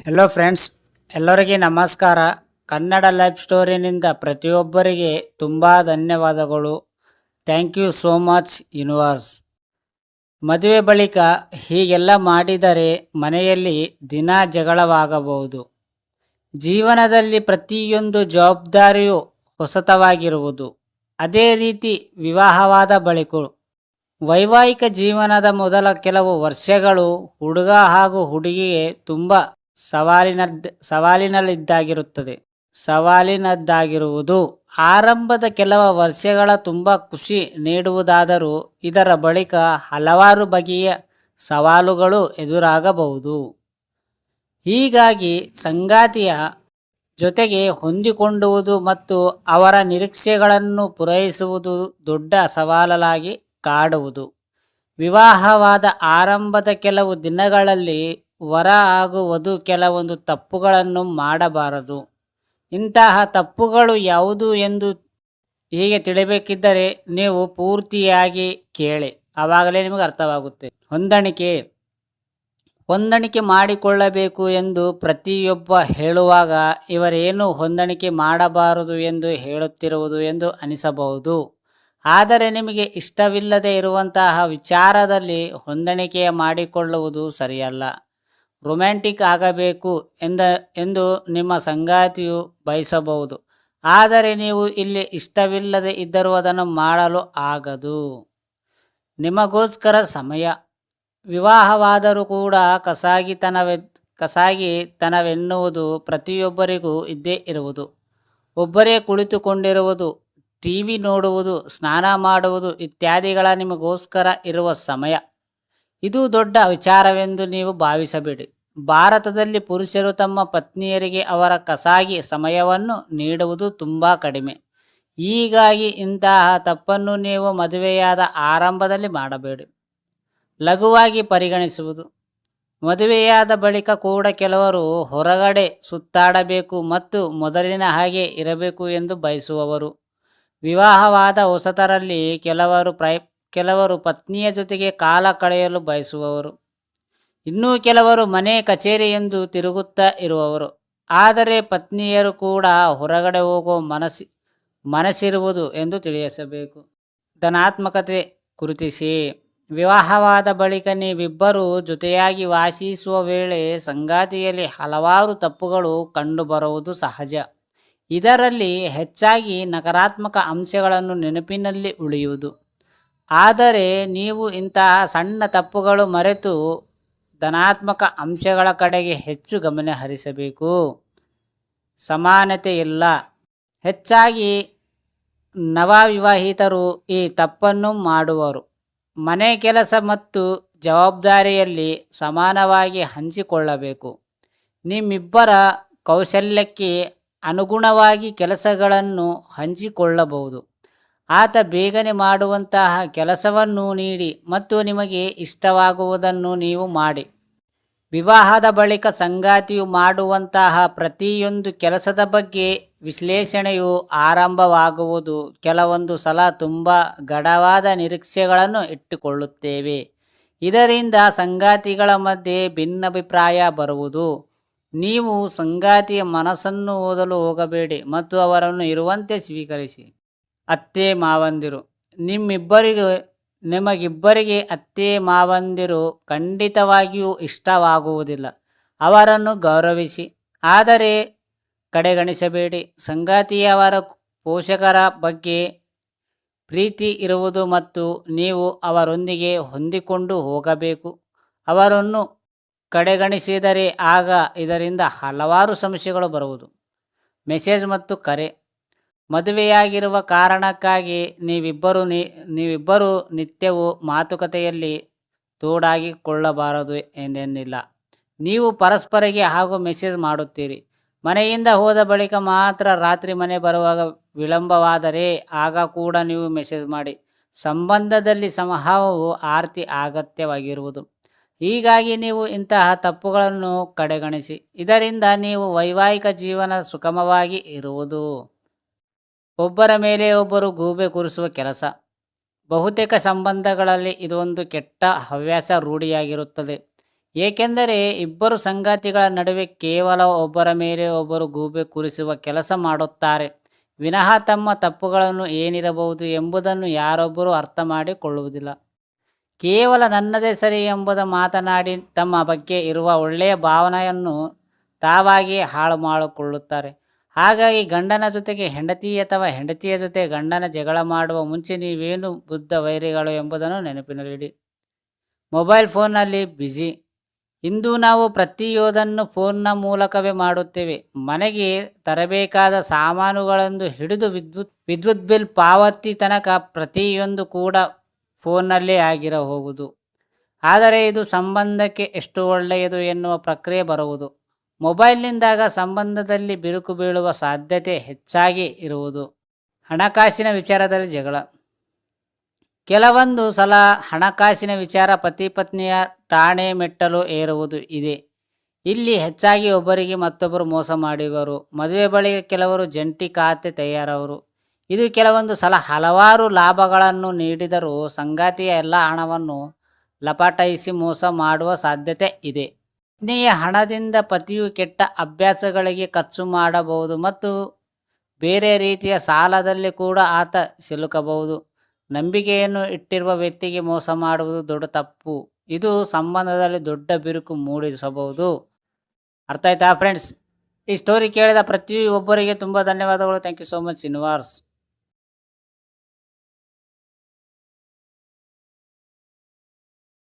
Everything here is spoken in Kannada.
ಹೆಲೋ ಫ್ರೆಂಡ್ಸ್, ಎಲ್ಲರಿಗೆ ನಮಸ್ಕಾರ. ಕನ್ನಡ ಲೈಫ್ ಸ್ಟೋರಿನಿಂದ ಪ್ರತಿಯೊಬ್ಬರಿಗೆ ತುಂಬ ಧನ್ಯವಾದಗಳು. Thank you so much universe. ಮದುವೆ ಬಳಿಕ ಹೀಗೆಲ್ಲ ಮಾಡಿದರೆ ಮನೆಯಲ್ಲಿ ದಿನ ಜಗಳವಾಗಬಹುದು. ಜೀವನದಲ್ಲಿ ಪ್ರತಿಯೊಂದು ಜವಾಬ್ದಾರಿಯು ಹೊಸತವಾಗಿರುವುದು. ಅದೇ ರೀತಿ ವಿವಾಹವಾದ ಬಳಿಕ ವೈವಾಹಿಕ ಜೀವನದ ಮೊದಲ ಕೆಲವು ವರ್ಷಗಳು ಹುಡುಗ ಹಾಗೂ ಹುಡುಗಿಗೆ ತುಂಬ ಸವಾಲಿನದ್ದಾಗಿರುವುದು. ಆರಂಭದ ಕೆಲವು ವರ್ಷಗಳ ತುಂಬ ಖುಷಿ ನೀಡುವುದಾದರೂ ಇದರ ಬಳಿಕ ಹಲವಾರು ಬಗೆಯ ಸವಾಲುಗಳು ಎದುರಾಗಬಹುದು. ಹೀಗಾಗಿ ಸಂಗಾತಿಯ ಜೊತೆಗೆ ಹೊಂದಿಕೊಳ್ಳುವುದು ಮತ್ತು ಅವರ ನಿರೀಕ್ಷೆಗಳನ್ನು ಪೂರೈಸುವುದು ದೊಡ್ಡ ಸವಾಲಾಗಿ ಕಾಡುವುದು. ವಿವಾಹವಾದ ಆರಂಭದ ಕೆಲವು ದಿನಗಳಲ್ಲಿ ವರ ಹಾಗೂ ವಧು ಕೆಲವೊಂದು ತಪ್ಪುಗಳನ್ನು ಮಾಡಬಾರದು. ಇಂತಹ ತಪ್ಪುಗಳು ಯಾವುದು ಎಂದು ಹೀಗೆ ತಿಳಿಬೇಕಿದ್ದರೆ ನೀವು ಪೂರ್ತಿಯಾಗಿ ಕೇಳಿ, ಆವಾಗಲೇ ನಿಮಗೆ ಅರ್ಥವಾಗುತ್ತೆ. ಹೊಂದಾಣಿಕೆ ಮಾಡಿಕೊಳ್ಳಬೇಕು ಎಂದು ಪ್ರತಿಯೊಬ್ಬ ಹೇಳುವಾಗ ಇವರೇನು ಹೊಂದಾಣಿಕೆ ಮಾಡಬಾರದು ಎಂದು ಹೇಳುತ್ತಿರುವುದು ಎಂದು ಅನಿಸಬಹುದು. ಆದರೆ ನಿಮಗೆ ಇಷ್ಟವಿಲ್ಲದೆ ಇರುವಂತಹ ವಿಚಾರದಲ್ಲಿ ಹೊಂದಾಣಿಕೆ ಮಾಡಿಕೊಳ್ಳುವುದು ಸರಿಯಲ್ಲ. ರೊಮ್ಯಾಂಟಿಕ್ ಆಗಬೇಕು ಎಂದು ನಿಮ್ಮ ಸಂಗಾತಿಯು ಬಯಸಬಹುದು, ಆದರೆ ನೀವು ಇಲ್ಲಿ ಇಷ್ಟವಿಲ್ಲದೆ ಇದ್ದರೂ ಅದನ್ನು ಮಾಡಲು ಆಗದು. ನಿಮಗೋಸ್ಕರ ಸಮಯ. ವಿವಾಹವಾದರೂ ಕೂಡ ಕಸಾಗಿತನವೆನ್ನುವುದು ಪ್ರತಿಯೊಬ್ಬರಿಗೂ ಇದ್ದೇ ಇರುವುದು. ಒಬ್ಬರೇ ಕುಳಿತುಕೊಂಡಿರುವುದು, ಟಿವಿ ನೋಡುವುದು, ಸ್ನಾನ ಮಾಡುವುದು ಇತ್ಯಾದಿಗಳ ನಿಮಗೋಸ್ಕರ ಇರುವ ಸಮಯ. ಇದು ದೊಡ್ಡ ವಿಚಾರವೆಂದು ನೀವು ಭಾವಿಸಬೇಡಿ. ಭಾರತದಲ್ಲಿ ಪುರುಷರು ತಮ್ಮ ಪತ್ನಿಯರಿಗೆ ಅವರ ಖಾಸಗಿ ಸಮಯವನ್ನು ನೀಡುವುದು ತುಂಬ ಕಡಿಮೆ. ಹೀಗಾಗಿ ಇಂತಹ ತಪ್ಪನ್ನು ನೀವು ಮದುವೆಯಾದ ಆರಂಭದಲ್ಲಿ ಮಾಡಬೇಡಿ. ಲಘುವಾಗಿ ಪರಿಗಣಿಸುವುದು. ಮದುವೆಯಾದ ಬಳಿಕ ಕೂಡ ಕೆಲವರು ಹೊರಗಡೆ ಸುತ್ತಾಡಬೇಕು ಮತ್ತು ಮೊದಲಿನ ಹಾಗೆ ಇರಬೇಕು ಎಂದು ಬಯಸುವವರು. ವಿವಾಹವಾದ ಹೊಸತರಲ್ಲಿ ಕೆಲವರು ಪತ್ನಿಯ ಜೊತೆಗೆ ಕಾಲ ಕಳೆಯಲು ಬಯಸುವವರು. ಇನ್ನೂ ಕೆಲವರು ಮನೆ ಕಚೇರಿ ಎಂದು ತಿರುಗುತ್ತಾ ಇರುವವರು. ಆದರೆ ಪತ್ನಿಯರು ಕೂಡ ಹೊರಗಡೆ ಹೋಗೋ ಮನಸ್ಸಿರುವುದು ಎಂದು ತಿಳಿಸಬೇಕು. ಧನಾತ್ಮಕತೆ ಗುರುತಿಸಿ. ವಿವಾಹವಾದ ಬಳಿಕ ನೀವಿಬ್ಬರು ಜೊತೆಯಾಗಿ ವಾಸಿಸುವ ವೇಳೆ ಸಂಗಾತಿಯಲ್ಲಿ ಹಲವಾರು ತಪ್ಪುಗಳು ಕಂಡುಬರುವುದು ಸಹಜ. ಇದರಲ್ಲಿ ಹೆಚ್ಚಾಗಿ ನಕಾರಾತ್ಮಕ ಅಂಶಗಳನ್ನು ನೆನಪಿನಲ್ಲಿ ಉಳಿಯುವುದು. ಆದರೆ ನೀವು ಇಂತಹ ಸಣ್ಣ ತಪ್ಪುಗಳು ಮರೆತು ಧನಾತ್ಮಕ ಅಂಶಗಳ ಕಡೆಗೆ ಹೆಚ್ಚು ಗಮನ ಹರಿಸಬೇಕು. ಸಮಾನತೆ ಇಲ್ಲ. ಹೆಚ್ಚಾಗಿ ನವವಿವಾಹಿತರು ಈ ತಪ್ಪನ್ನು ಮಾಡುವರು. ಮನೆ ಕೆಲಸ ಮತ್ತು ಜವಾಬ್ದಾರಿಯಲ್ಲಿ ಸಮಾನವಾಗಿ ಹಂಚಿಕೊಳ್ಳಬೇಕು. ನಿಮ್ಮಿಬ್ಬರ ಕೌಶಲ್ಯಕ್ಕೆ ಅನುಗುಣವಾಗಿ ಕೆಲಸಗಳನ್ನು ಹಂಚಿಕೊಳ್ಳಬಹುದು. ಆತ ಬೇಗನೆ ಮಾಡುವಂತಹ ಕೆಲಸವನ್ನು ನೀಡಿ ಮತ್ತು ನಿಮಗೆ ಇಷ್ಟವಾಗುವುದನ್ನು ನೀವು ಮಾಡಿ. ವಿವಾಹದ ಬಳಿಕ ಸಂಗಾತಿಯು ಮಾಡುವಂತಹ ಪ್ರತಿಯೊಂದು ಕೆಲಸದ ಬಗ್ಗೆ ವಿಶ್ಲೇಷಣೆಯು ಆರಂಭವಾಗುವುದು. ಕೆಲವೊಂದು ಸಲ ತುಂಬ ಗಾಢವಾದ ನಿರೀಕ್ಷೆಗಳನ್ನು ಇಟ್ಟುಕೊಳ್ಳುತ್ತೇವೆ. ಇದರಿಂದ ಸಂಗಾತಿಗಳ ಮಧ್ಯೆ ಭಿನ್ನಾಭಿಪ್ರಾಯ ಬರುವುದು. ನೀವು ಸಂಗಾತಿಯ ಮನಸ್ಸನ್ನು ಓದಲು ಹೋಗಬೇಡಿ ಮತ್ತು ಅವರನ್ನು ಇರುವಂತೆ ಸ್ವೀಕರಿಸಿ. ಅತ್ತೆ ಮಾವಂದಿರು. ನಿಮಗಿಬ್ಬರಿಗೆ ಅತ್ತೆ ಮಾವಂದಿರು ಖಂಡಿತವಾಗಿಯೂ ಇಷ್ಟವಾಗುವುದಿಲ್ಲ. ಅವರನ್ನು ಗೌರವಿಸಿ, ಆದರೆ ಕಡೆಗಣಿಸಬೇಡಿ. ಸಂಗಾತಿಯವರ ಪೋಷಕರ ಬಗ್ಗೆ ಪ್ರೀತಿ ಇರುವುದು ಮತ್ತು ನೀವು ಅವರೊಂದಿಗೆ ಹೊಂದಿಕೊಂಡು ಹೋಗಬೇಕು. ಅವರನ್ನು ಕಡೆಗಣಿಸಿದರೆ ಆಗ ಇದರಿಂದ ಹಲವಾರು ಸಮಸ್ಯೆಗಳು ಬರುವುದು. ಮೆಸೇಜ್ ಮತ್ತು ಕರೆ. ಮದುವೆಯಾಗಿರುವ ಕಾರಣಕ್ಕಾಗಿ ನೀವಿಬ್ಬರು ನಿತ್ಯವೂ ಮಾತುಕತೆಯಲ್ಲಿ ತೋಡಾಗಿಕೊಳ್ಳಬಾರದು ಎಂದೇನಿಲ್ಲ. ನೀವು ಪರಸ್ಪರಗೆ ಹಾಗೂ ಮೆಸೇಜ್ ಮಾಡುತ್ತೀರಿ. ಮನೆಯಿಂದ ಹೋದ ಬಳಿಕ ಮಾತ್ರ ರಾತ್ರಿ ಮನೆ ಬರುವಾಗ ವಿಳಂಬವಾದರೆ ಆಗ ಕೂಡ ನೀವು ಮೆಸೇಜ್ ಮಾಡಿ. ಸಂಬಂಧದಲ್ಲಿ ಸಂವಹನವು ಅಗತ್ಯವಾಗಿರುವುದು. ಹೀಗಾಗಿ ನೀವು ಇಂತಹ ತಪ್ಪುಗಳನ್ನು ಕಡೆಗಣಿಸಿ. ಇದರಿಂದ ನೀವು ವೈವಾಹಿಕ ಜೀವನ ಸುಗಮವಾಗಿ ಇರುವುದು. ಒಬ್ಬರ ಮೇಲೆ ಒಬ್ಬರು ಗೂಬೆ ಕೂರಿಸುವ ಕೆಲಸ. ಬಹುತೇಕ ಸಂಬಂಧಗಳಲ್ಲಿ ಇದೊಂದು ಕೆಟ್ಟ ಹವ್ಯಾಸ ರೂಢಿಯಾಗಿರುತ್ತದೆ. ಏಕೆಂದರೆ ಇಬ್ಬರು ಸಂಗಾತಿಗಳ ನಡುವೆ ಕೇವಲ ಒಬ್ಬರ ಮೇಲೆ ಒಬ್ಬರು ಗೂಬೆ ಕೂರಿಸುವ ಕೆಲಸ ಮಾಡುತ್ತಾರೆ ವಿನಃ ತಮ್ಮ ತಪ್ಪುಗಳನ್ನು ಏನಿರಬಹುದು ಎಂಬುದನ್ನು ಯಾರೊಬ್ಬರೂ ಅರ್ಥ ಮಾಡಿಕೊಳ್ಳುವುದಿಲ್ಲ. ಕೇವಲ ನನ್ನದೇ ಸರಿ ಎಂಬುದು ಮಾತನಾಡಿ ತಮ್ಮ ಬಗ್ಗೆ ಇರುವ ಒಳ್ಳೆಯ ಭಾವನೆಯನ್ನು ತಾವಾಗಿಯೇ ಹಾಳು ಮಾಡಿಕೊಳ್ಳುತ್ತಾರೆ. ಹಾಗಾಗಿ ಗಂಡನ ಜೊತೆಗೆ ಹೆಂಡತಿ ಅಥವಾ ಹೆಂಡತಿಯ ಜೊತೆ ಗಂಡನ ಜಗಳ ಮಾಡುವ ಮುಂಚೆ ನೀವೇನು ಬುದ್ಧ ವೈರಿಗಳು ಎಂಬುದನ್ನು ನೆನಪಿನಲ್ಲಿಡಿ. ಮೊಬೈಲ್ ಫೋನ್ನಲ್ಲಿ ಬ್ಯುಸಿ. ಇಂದು ನಾವು ಪ್ರತಿಯೊಂದನ್ನು ಫೋನ್ನ ಮೂಲಕವೇ ಮಾಡುತ್ತೇವೆ. ಮನೆಗೆ ತರಬೇಕಾದ ಸಾಮಾನುಗಳನ್ನು ಹಿಡಿದು ವಿದ್ಯುತ್ ಬಿಲ್ ಪಾವತಿ ತನಕ ಪ್ರತಿಯೊಂದು ಕೂಡ ಫೋನ್ನಲ್ಲೇ ಹೋಗುವುದು. ಆದರೆ ಇದು ಸಂಬಂಧಕ್ಕೆ ಎಷ್ಟು ಒಳ್ಳೆಯದು ಎನ್ನುವ ಪ್ರಕ್ರಿಯೆ ಬರುವುದು ಮೊಬೈಲ್ನಿಂದಾಗ ಸಂಬಂಧದಲ್ಲಿ ಬಿರುಕು ಬೀಳುವ ಸಾಧ್ಯತೆ ಹೆಚ್ಚಾಗಿ ಇರುವುದು. ಹಣಕಾಸಿನ ವಿಚಾರದಲ್ಲಿ ಜಗಳ. ಕೆಲವೊಂದು ಸಲ ಹಣಕಾಸಿನ ವಿಚಾರ ಪತಿ ಪತ್ನಿಯ ಠಾಣೆ ಮೆಟ್ಟಲು ಏರುವುದು ಇದೆ. ಇಲ್ಲಿ ಹೆಚ್ಚಾಗಿ ಒಬ್ಬರಿಗೆ ಮತ್ತೊಬ್ಬರು ಮೋಸ ಮಾಡುವರು. ಮದುವೆ ಬಳಿಕ ಕೆಲವರು ಜಂಟಿ ಖಾತೆ ತಯಾರವರು. ಇದು ಕೆಲವೊಂದು ಸಲ ಹಲವಾರು ಲಾಭಗಳನ್ನು ನೀಡಿದರೂ ಸಂಗಾತಿಯ ಎಲ್ಲ ಹಣವನ್ನು ಲಪಾಟಾಯಿಸಿ ಮೋಸ ಮಾಡುವ ಸಾಧ್ಯತೆ ಇದೆ. ಪತ್ನಿಯ ಹಣದಿಂದ ಪತಿಯು ಕೆಟ್ಟ ಅಭ್ಯಾಸಗಳಿಗೆ ಖರ್ಚು ಮಾಡಬಹುದು ಮತ್ತು ಬೇರೆ ರೀತಿಯ ಸಾಲದಲ್ಲಿ ಕೂಡ ಆತ ಸಿಲುಕಬಹುದು. ನಂಬಿಕೆಯನ್ನು ಇಟ್ಟಿರುವ ವ್ಯಕ್ತಿಗೆ ಮೋಸ ಮಾಡುವುದು ದೊಡ್ಡ ತಪ್ಪು. ಇದು ಸಂಬಂಧದಲ್ಲಿ ದೊಡ್ಡ ಬಿರುಕು ಮೂಡಿಸಬಹುದು. ಅರ್ಥ ಆಯ್ತಾ ಫ್ರೆಂಡ್ಸ್? ಈ ಸ್ಟೋರಿ ಕೇಳಿದ ಪ್ರತಿಯೊಬ್ಬರಿಗೆ ತುಂಬ ಧನ್ಯವಾದಗಳು. Thank you so much universe.